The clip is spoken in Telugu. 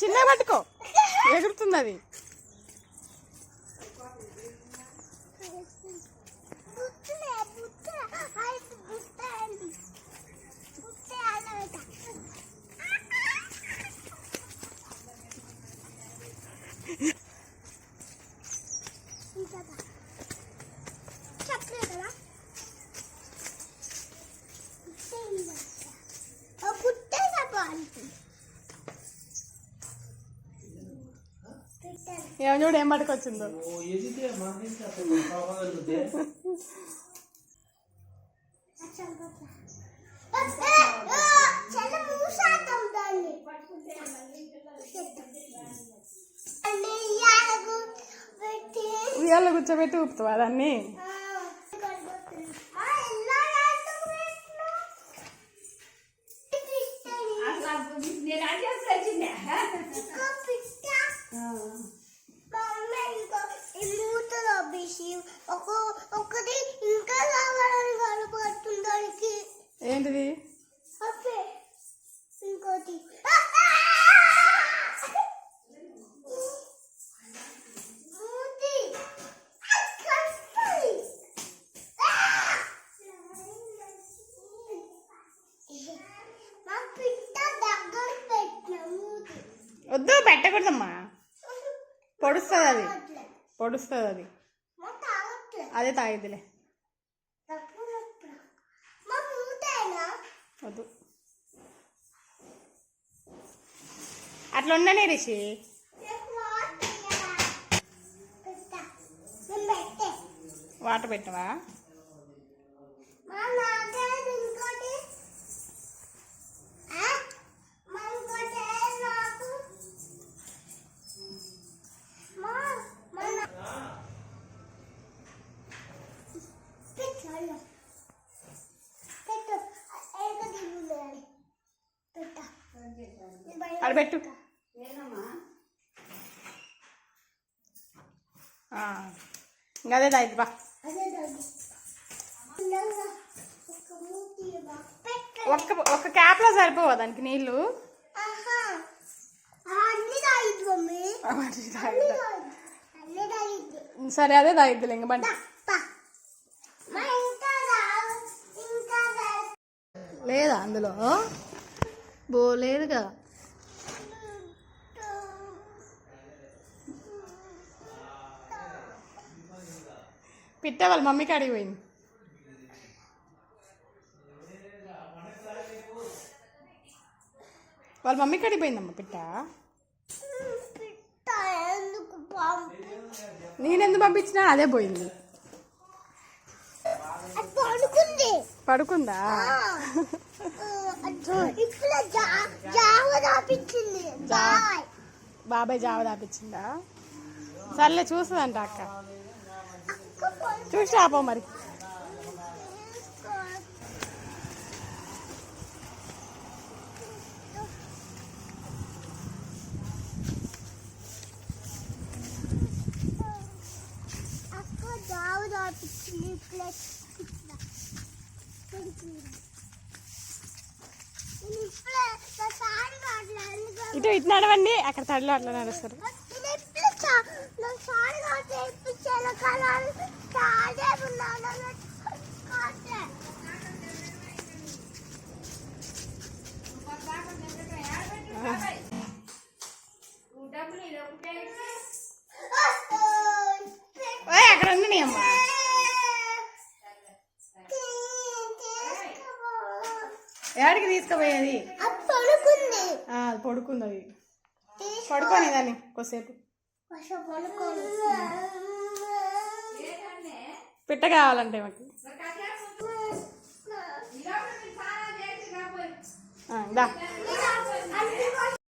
చిన్న పట్టుకో ఎగురుతుంది అది. ఏం చూడు ఏం పట్టుకొచ్చిందో. ఉయ్యాల కూర్చోబెట్టి ఊపుతావా దాన్ని? ఏంటిది? ఇంకోటి వద్దు, పెట్టకూడదమ్మా, పొడుస్తుంది అది, పొడుస్తుంది అది, అదే తాగిద్దిలే. వద్దు అట్లా ఉండనే రిషి. వాటర్ పెట్టవా? అది పెట్టు. ఇంకా అదే తాగి బా. ఒక్క క్యాప్లో సరిపోవా దానికి నీళ్ళు? సరే అదే తాగిద్దులే ఇంక బండి. లేదా అందులో బోలేదుగా. పిట్ట వాళ్ళ మమ్మీకి అడిగిపోయింది. వాళ్ళ మమ్మీకి అడిగిపోయిందమ్మ పిట్ట. నేనెందుకు పంపించినా అదే పోయింది. పడుకుందా? బాబాయ్ జావ దాపించిందా? సర్లే చూస్తుందంట అక్క, చూసి రాపో మరి. ఇటు ఇటు నడవండి, అక్కడ తడిలో అట్లా నడుస్తారు. అక్కడ ఉంది అమ్మా. ఎక్కడికి తీసుకుపోయేది? అది పడుకుంది. అది పడుకోని దాన్ని కొద్దిసేపు. పిట్ట కావాలంటే మాకు. దా